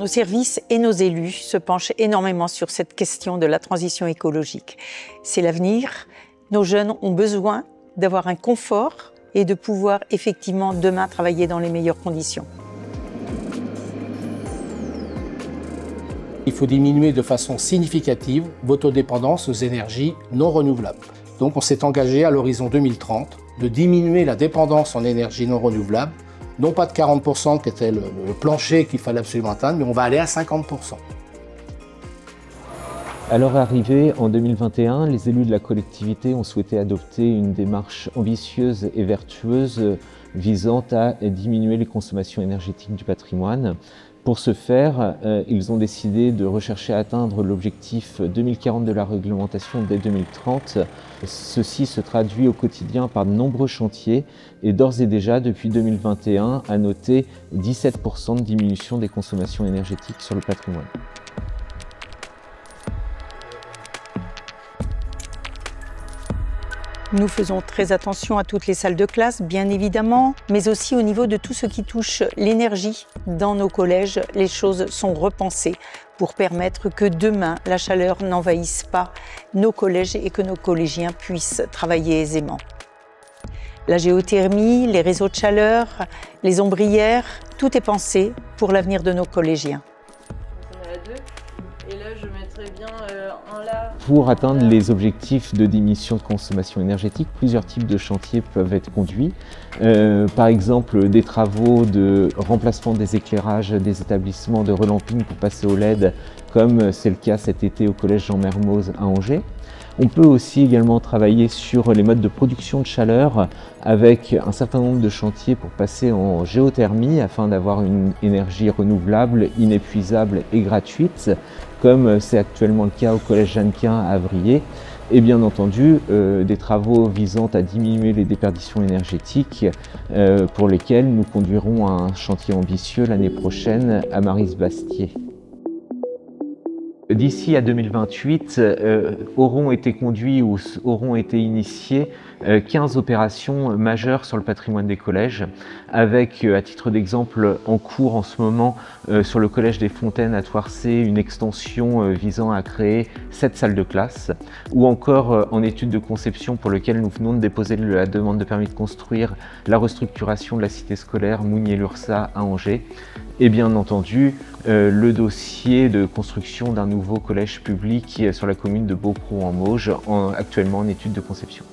Nos services et nos élus se penchent énormément sur cette question de la transition écologique. C'est l'avenir. Nos jeunes ont besoin d'avoir un confort et de pouvoir effectivement demain travailler dans les meilleures conditions. Il faut diminuer de façon significative votre dépendance aux énergies non renouvelables. Donc on s'est engagé à l'horizon 2030 de diminuer la dépendance en énergie non renouvelable, non pas de 40% qui était le plancher qu'il fallait absolument atteindre, mais on va aller à 50%. À leur arrivée en 2021, les élus de la collectivité ont souhaité adopter une démarche ambitieuse et vertueuse visant à diminuer les consommations énergétiques du patrimoine. Pour ce faire, ils ont décidé de rechercher à atteindre l'objectif 2040 de la réglementation dès 2030. Ceci se traduit au quotidien par de nombreux chantiers et d'ores et déjà, depuis 2021, à noter 17% de diminution des consommations énergétiques sur le patrimoine. Nous faisons très attention à toutes les salles de classe, bien évidemment, mais aussi au niveau de tout ce qui touche l'énergie. Dans nos collèges, les choses sont repensées pour permettre que demain, la chaleur n'envahisse pas nos collèges et que nos collégiens puissent travailler aisément. La géothermie, les réseaux de chaleur, les ombrières, tout est pensé pour l'avenir de nos collégiens. On est à 2, et là je mettrais bien un là. Pour atteindre les objectifs de diminution de consommation énergétique, plusieurs types de chantiers peuvent être conduits. Par exemple, des travaux de remplacement des éclairages des établissements de relamping pour passer au LED, comme c'est le cas cet été au collège Jean Mermoz à Angers. On peut aussi également travailler sur les modes de production de chaleur avec un certain nombre de chantiers pour passer en géothermie afin d'avoir une énergie renouvelable, inépuisable et gratuite, comme c'est actuellement le cas au collège Jeannequin à Avrier. Et bien entendu, des travaux visant à diminuer les déperditions énergétiques pour lesquels nous conduirons un chantier ambitieux l'année prochaine à Maristes-Bastier. D'ici à 2028, auront été conduits ou auront été initiées 15 opérations majeures sur le patrimoine des collèges, avec, à titre d'exemple, en cours en ce moment sur le collège des Fontaines à Thouarcé, une extension visant à créer 7 salles de classe, ou encore en étude de conception pour lequel nous venons de déposer la demande de permis de construire la restructuration de la cité scolaire Mounier-Lursa à Angers, et bien entendu le dossier de construction d'un nouveau collège public sur la commune de Beaupron en Mauges, actuellement en étude de conception.